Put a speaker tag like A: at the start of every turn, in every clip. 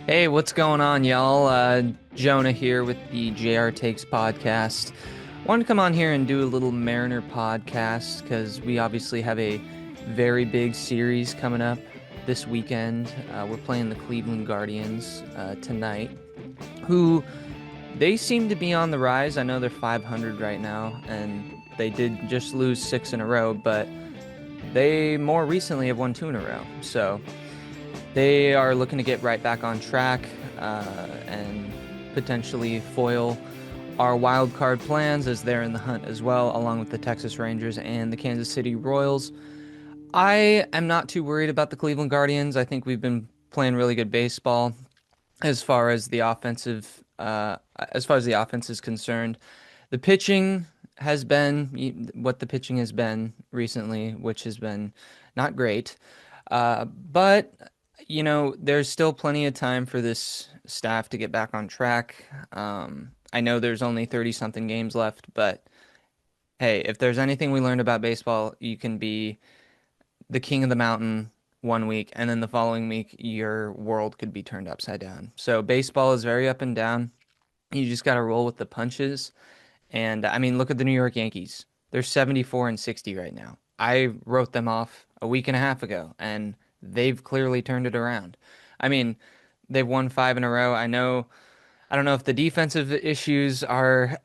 A: Hey, what's going on, y'all? Jonah here with the JR Takes podcast. Wanted to come on here and do a little Mariner podcast because we obviously have a very big series coming up this weekend. We're playing the Cleveland Guardians tonight, who they seem to be on the rise. I know they're 500 right now, and they did just lose six in a row, but they more recently have won two in a row. So they are looking to get right back on track and potentially foil our wild card plans as they're in the hunt as well, along with the Texas Rangers and the Kansas City Royals. I am not too worried about the Cleveland Guardians. I think we've been playing really good baseball as far as the offense is concerned. The pitching has been what the pitching has been recently, which has been not great. But there's still plenty of time for this staff to get back on track. I know there's only 30 something games left, but hey, if there's anything we learned about baseball, you can be the king of the mountain one week, and then the following week, your world could be turned upside down. So baseball is very up and down. You just got to roll with the punches. And I mean, look at the New York Yankees. They're 74 and 60 right now. I wrote them off a week and a half ago, and they've clearly turned it around. I mean, they've won five in a row. I don't know if the defensive issues are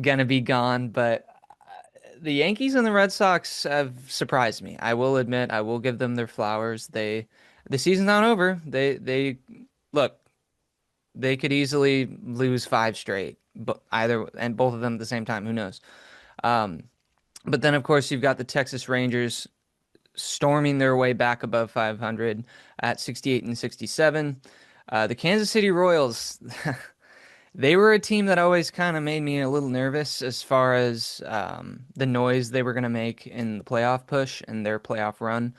A: gonna be gone, but the Yankees and the Red Sox have surprised me. I will admit, I will give them their flowers. The season's not over. They look, they could easily lose five straight, but either and both of them at the same time. Who knows? Um, but then, of course, you've got the Texas Rangers storming their way back above 500 at 68 and 67. The Kansas City Royals, they were a team that always kind of made me a little nervous as far as the noise they were going to make in the playoff push and their playoff run.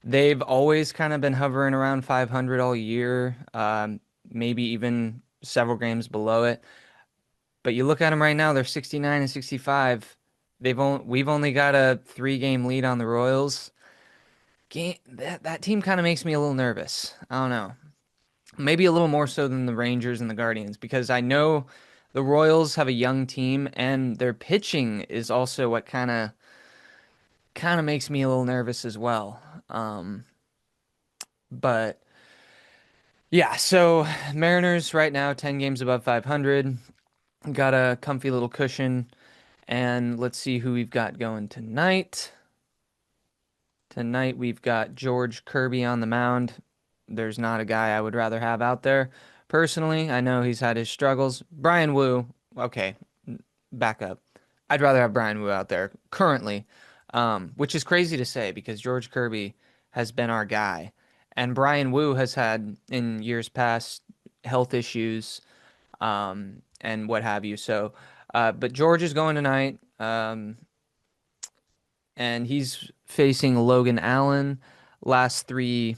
A: They've always kind of been hovering around 500 all year, maybe even several games below it. But you look at them right now, they're 69 and 65. We've only got a three-game lead on the Royals. That team kind of makes me a little nervous. I don't know. Maybe a little more so than the Rangers and the Guardians because I know the Royals have a young team and their pitching is also what kind of makes me a little nervous as well. But yeah, so Mariners right now 10 games above 500. Got a comfy little cushion. And let's see who we've got going tonight. Tonight we've got George Kirby on the mound. There's not a guy I would rather have out there. Personally, I know he's had his struggles. Brian Wu, okay, back up. I'd rather have Brian Wu out there currently, which is crazy to say because George Kirby has been our guy. And Brian Wu has had in years past health issues and what have you. So, but George is going tonight, and he's facing Logan Allen. Last three,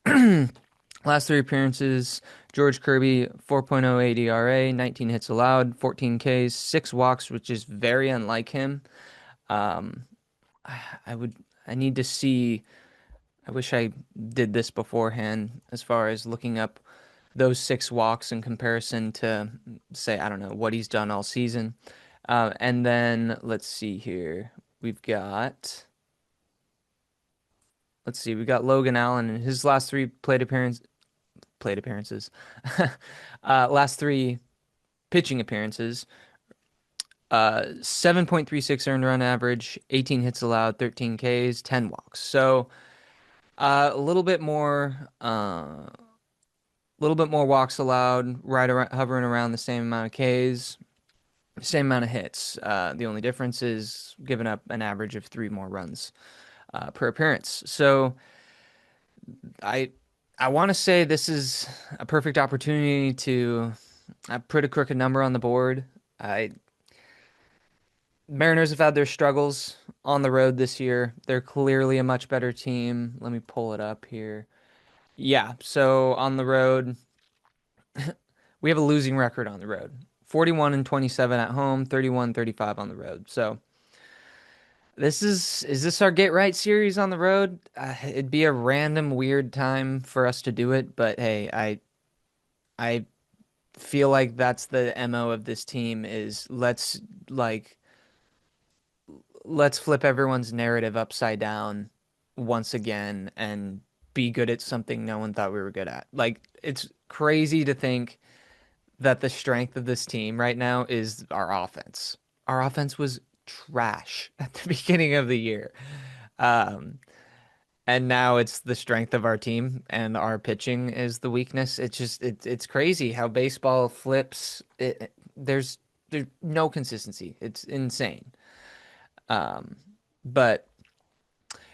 A: last three appearances. George Kirby, 4.08 ERA, 19 hits allowed, 14 Ks, six walks, which is very unlike him. Um, I would, I need to see. I wish I did this beforehand as far as looking up those six walks in comparison to, say, I don't know, what he's done all season. And then let's see here. We've got, we got Logan Allen in his last three plate appearances, last three pitching appearances. 7.36 earned run average, 18 hits allowed, 13 Ks, 10 walks. So a little bit more walks allowed, right around, hovering around the same amount of Ks, same amount of hits. The only difference is giving up an average of three more runs per appearance. So I I want to say this is a perfect opportunity to put a crooked number on the board. I Mariners have had their struggles on the road this year. They're clearly a much better team. Let me pull it up here. Yeah, so on the road, we have a losing record on the road. 41 and 27 at home, 31-35 on the road. So Is this our get right series on the road? It'd be a random weird time for us to do it, but hey, I feel like that's the MO of this team is like let's flip everyone's narrative upside down once again and be good at something no one thought we were good at. Like it's crazy to think that the strength of this team right now is our offense. Our offense was trash at the beginning of the year. Um, and now it's the strength of our team and our pitching is the weakness. It's crazy how baseball flips. There's no consistency. It's insane. Um, but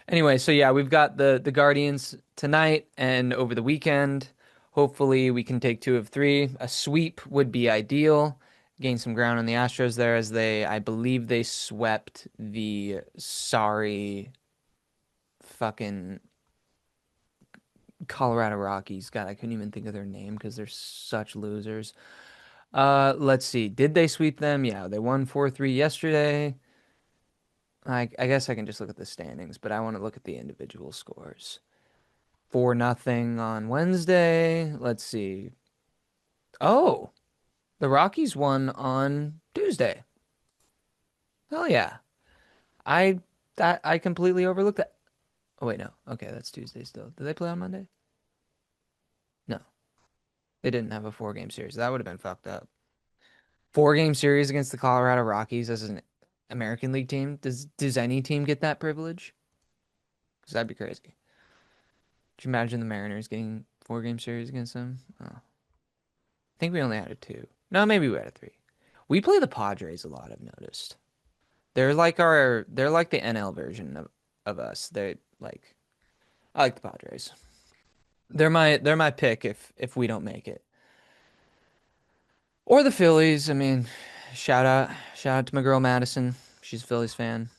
A: anyway, so yeah, we've got the Guardians tonight and over the weekend. Hopefully, we can take two of three. A sweep would be ideal. Gain some ground on the Astros there as I believe they swept the sorry fucking Colorado Rockies. God, I couldn't even think of their name because they're such losers. Let's see. Did they sweep them? Yeah, they won 4-3 yesterday. I guess I can just look at the standings, but I want to look at the individual scores. 4-0 on Wednesday. Let's see. Oh, the Rockies won on Tuesday. Hell yeah. I I completely overlooked that. Oh wait, no. Okay, that's Tuesday still. Did they play on Monday? No. They didn't have a four-game series. That would have been fucked up. Four-game series against the Colorado Rockies as an American League team. Does any team get that privilege? Because that'd be crazy. Could you imagine the Mariners getting four-game series against them? Oh, I think we only had a two. No, maybe we had a three. We play the Padres a lot, I've noticed. They're like the NL version of us. They like I like the Padres. They're my pick if we don't make it. Or the Phillies. I mean, shout out to my girl Madison. She's a Phillies fan.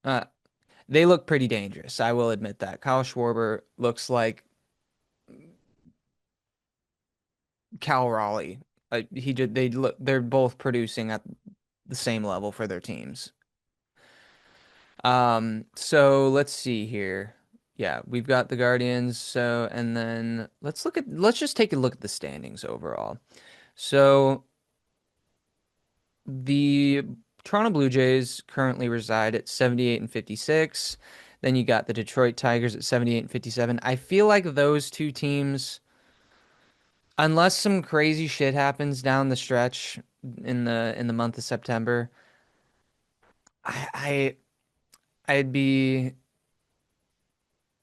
A: Uh, they look pretty dangerous. I will admit that. Kyle Schwarber looks like Cal Raleigh. They're both producing at the same level for their teams. So let's see here. Yeah, we've got the Guardians. So, and then let's just take a look at the standings overall. So the Toronto Blue Jays currently reside at 78 and 56. Then you got the Detroit Tigers at 78 and 57. I feel like those two teams, unless some crazy shit happens down the stretch in the month of September, I I'd be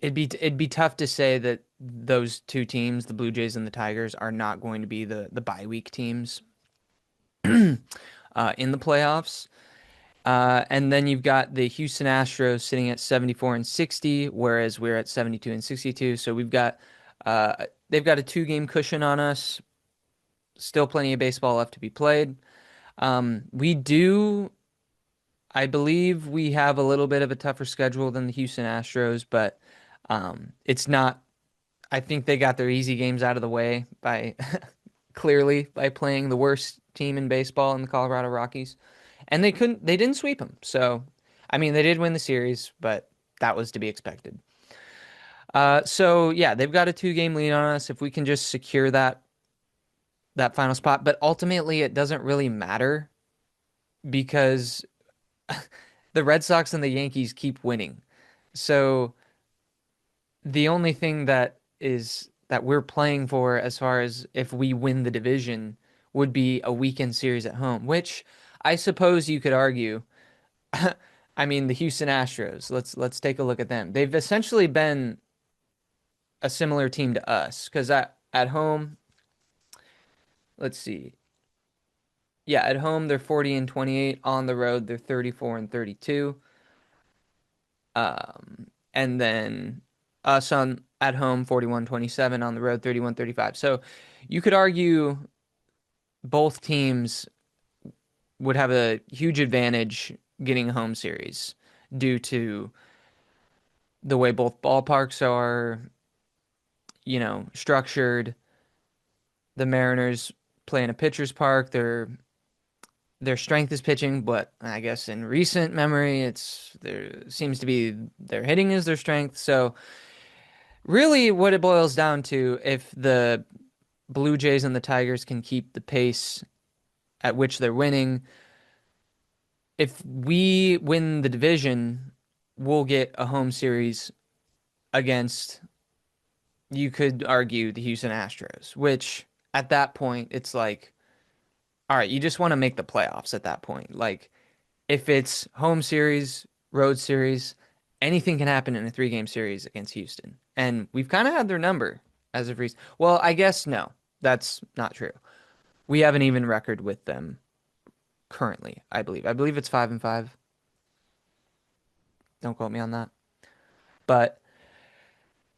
A: it'd be tough to say that those two teams, the Blue Jays and the Tigers, are not going to be the bye week teams in the playoffs. And then you've got the Houston Astros sitting at 74 and 60, whereas we're at 72 and 62. So they've got a two-game cushion on us. Still plenty of baseball left to be played. We do, I believe we have a little bit of a tougher schedule than the Houston Astros, but it's not. I think they got their easy games out of the way by clearly by playing the worst team in baseball in the Colorado Rockies. And they didn't sweep them. So, I mean, they did win the series, but that was to be expected. So yeah, they've got a two-game lead on us. If we can just secure that final spot, but ultimately it doesn't really matter because the Red Sox and the Yankees keep winning. So the only thing that we're playing for as far as if we win the division would be a weekend series at home, which I suppose you could argue. I mean, the Houston Astros, let's take a look at them. They've essentially been a similar team to us because at home, let's see. Yeah, at home they're 40 and 28. On the road they're 34 and 32. And then us on at home 41-27, on the road 31-35. So you could argue both teams would have a huge advantage getting a home series due to the way both ballparks are, structured. The Mariners play in a pitcher's park. their strength is pitching, but I guess in recent memory, there seems to be their hitting is their strength. So really, what it boils down to, if the Blue Jays and the Tigers can keep the pace at which they're winning, if we win the division, we'll get a home series against, you could argue, the Houston Astros, which at that point, it's like, all right, you just want to make the playoffs at that point. Like, if it's home series, road series, anything can happen in a three-game series against Houston. And we've kind of had their number as of recent. Well, I guess no, that's not true. We have an even record with them currently, I believe. I believe it's 5-5. Don't quote me on that. But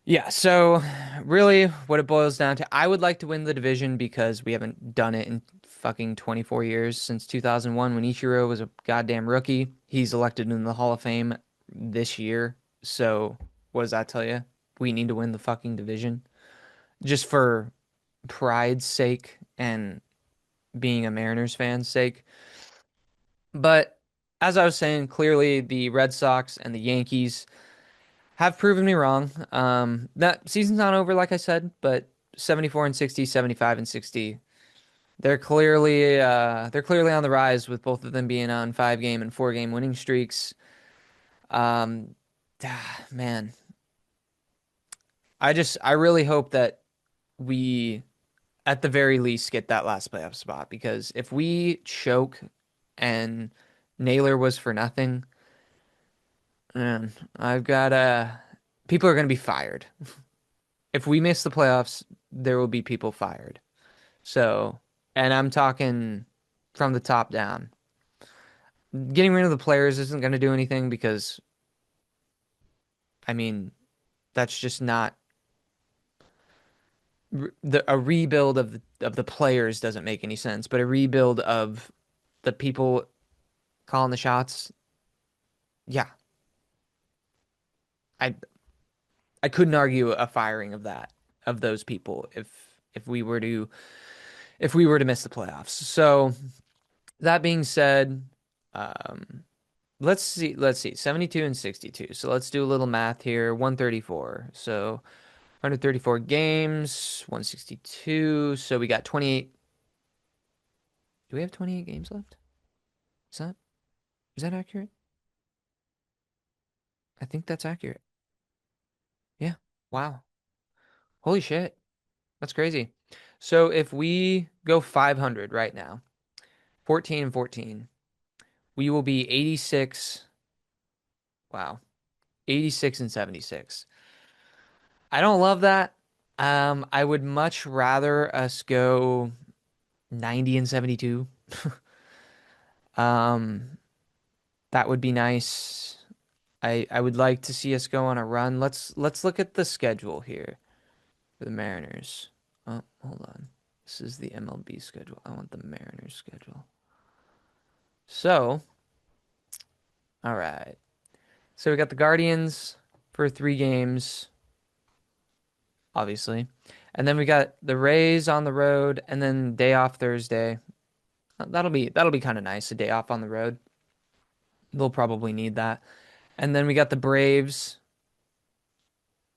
A: yeah, so really what it boils down to, I would like to win the division because we haven't done it in fucking 24 years since 2001 when Ichiro was a goddamn rookie. He's elected in the Hall of Fame this year. So what does that tell you? We need to win the fucking division just for pride's sake and being a Mariners fan's sake. But as I was saying, clearly the Red Sox and the Yankees have proven me wrong. That season's not over, like I said, but 74 and 60, 75 and 60. They're clearly on the rise with both of them being on 5-game and 4-game winning streaks. Um, man, I really hope that we at the very least get that last playoff spot, because if we choke and Naylor was for nothing, man, I've got people are going to be fired. If we miss the playoffs, there will be people fired. So, and I'm talking from the top down. Getting rid of the players isn't going to do anything because, I mean, that's just not a rebuild of the players doesn't make any sense, but a rebuild of the people calling the shots, yeah, I I couldn't argue a firing of those people if we were to if we were to miss the playoffs. So that being said, um, let's see, 72 and 62. So let's do a little math here. 134. So 134 games, 162. So we got 28. Do we have 28 games left? Is that is that accurate? I think that's accurate. Yeah. Wow. Holy shit. That's crazy. So if we go 500 right now, 14 and 14, we will be 86. Wow. 86 and 76. I don't love that. I would much rather us go 90 and 72. Um, that would be nice. I would like to see us go on a run. Let's look at the schedule here for the Mariners. Oh, hold on. This is the MLB schedule. I want the Mariners schedule. So, all right. So we got the Guardians for 3 games, obviously. And then we got the Rays on the road and then day off Thursday. That'll be kind of nice, a day off on the road. They'll probably need that. And then we got the Braves.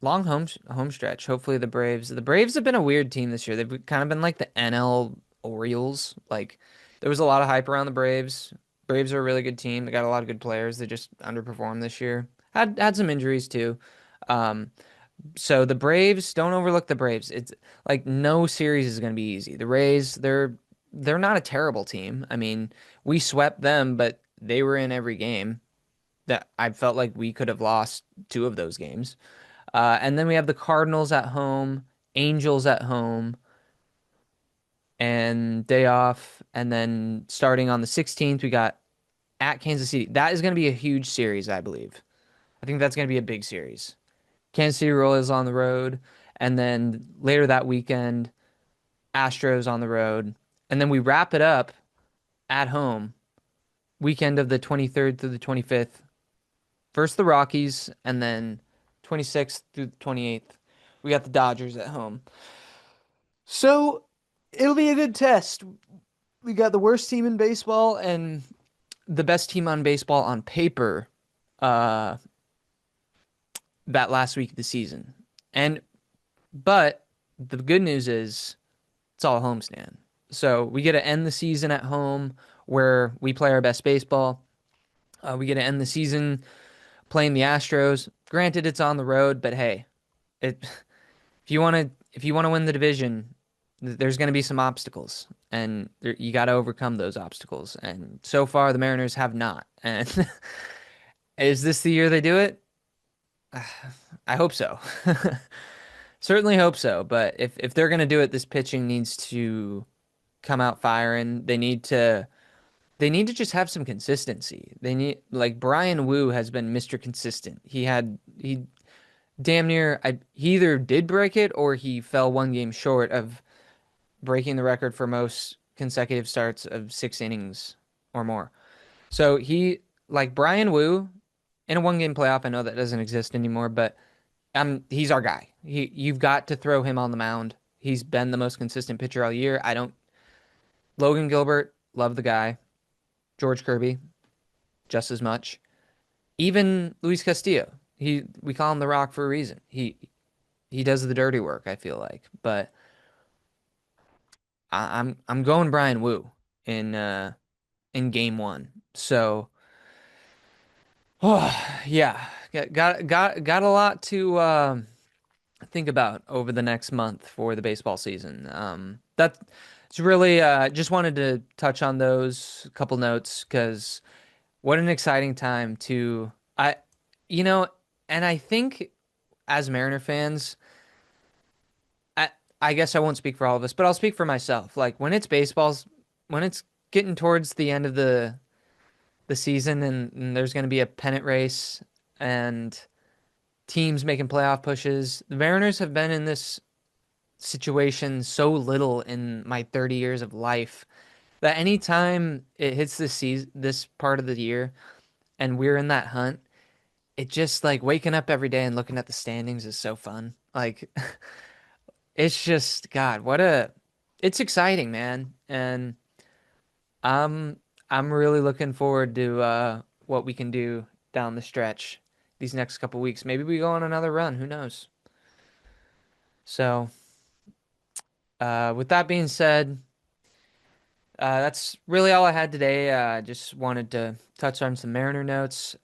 A: Long home stretch. Hopefully the Braves have been a weird team this year. They've kind of been like the NL Orioles. Like there was a lot of hype around the Braves. Braves are a really good team. They got a lot of good players. They just underperformed this year. Had some injuries too. Um, so the Braves, don't overlook the Braves. It's like no series is going to be easy. The Rays, they're not a terrible team. I mean, we swept them, but they were in every game. That I felt like we could have lost 2 of those games. And then we have the Cardinals at home, Angels at home, and day off. And then starting on the 16th, we got at Kansas City. That is going to be a huge series, I believe. I think that's going to be a big series. Kansas City Royals on the road, and then later that weekend, Astros on the road. And then we wrap it up at home, weekend of the 23rd through the 25th. First the Rockies, and then 26th through the 28th, we got the Dodgers at home. So it'll be a good test. we got the worst team in baseball and the best team on baseball on paper uh that last week of the season. And but the good news is it's all homestand. So we get to end the season at home where we play our best baseball. We get to end the season playing the Astros. Granted, it's on the road, but hey, it if you want to win the division, there's going to be some obstacles, and you got to overcome those obstacles. And so far, the Mariners have not. And is this the year they do it? I hope so. Certainly hope so. But if they're going to do it, this pitching needs to come out firing. They need to just have some consistency. They need like Brian Wu has been Mr. Consistent. He damn near he either did break it or he fell one game short of breaking the record for most consecutive starts of 6 innings or more. So he like Brian Wu in a one game playoff. I know that doesn't exist anymore, but he's our guy. You've got to throw him on the mound. He's been the most consistent pitcher all year. I don't Logan Gilbert, love the guy. George Kirby, just as much. Even Luis Castillo. We call him the Rock for a reason. He does the dirty work, I feel like. But I'm going Brian Wu in game one. So oh yeah. Got a lot to think about over the next month for the baseball season. That's really just wanted to touch on those couple notes because what an exciting time to you know, and I think as Mariner fans, I I guess I won't speak for all of us, but I'll speak for myself. Like when it's getting towards the end of the season and there's going to be a pennant race and teams making playoff pushes, the Mariners have been in this situation so little in my 30 years of life that anytime it hits this part of the year and we're in that hunt, it just like waking up every day and looking at the standings is so fun. Like it's just God, it's exciting, man. And I'm I'm really looking forward to what we can do down the stretch these next couple weeks. Maybe we go on another run, who knows? So, with that being said, that's really all I had today. Just wanted to touch on some Mariner notes.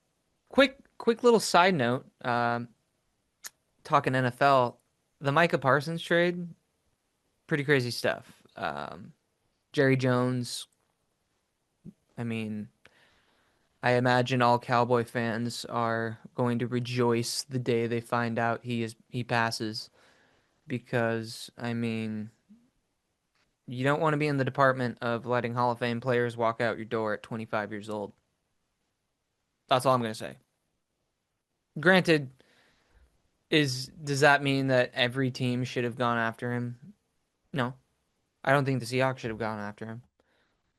A: Quick little side note. Talking NFL, the Micah Parsons trade, pretty crazy stuff. Jerry Jones. I mean, I imagine all Cowboy fans are going to rejoice the day they find out he passes because I mean, you don't want to be in the department of letting Hall of Fame players walk out your door at 25 years old. That's all I'm going to say. Granted, does that mean that every team should have gone after him? No. I don't think the Seahawks should have gone after him.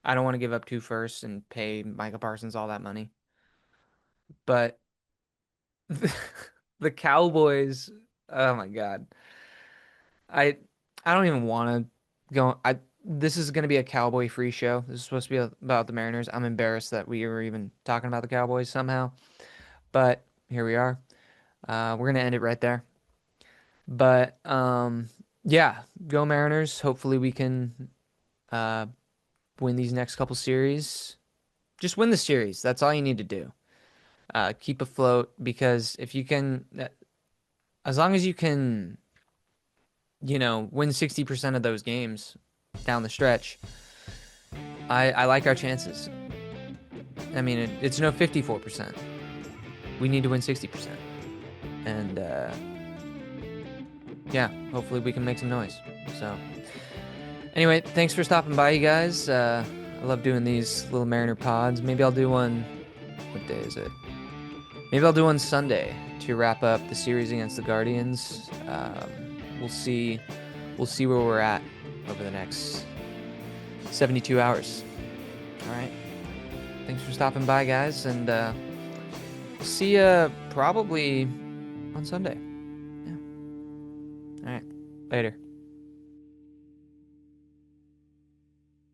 A: I don't want to give up 2 firsts and pay Micah Parsons all that money. But the Cowboys, oh my God. I I don't even want to go. This is going to be a Cowboy free show. This is supposed to be about the Mariners. I'm embarrassed that we were even talking about the Cowboys somehow, but here we are. We're gonna end it right there. But yeah, go Mariners. Hopefully we can uh, win these next couple series. Just win the series. That's all you need to do. Keep afloat because if you can, as long as you can, win 60% of those games down the stretch, I like our chances. I mean, it's no 54%. We need to win 60%. And yeah, hopefully we can make some noise. So anyway, thanks for stopping by, you guys. I love doing these little Mariner pods. Maybe I'll do one. What day is it? Maybe I'll do one Sunday to wrap up the series against the Guardians. We'll see. We'll see where we're at over the next 72 hours. All right. Thanks for stopping by, guys, and see you probably on Sunday. Yeah. All right. Later.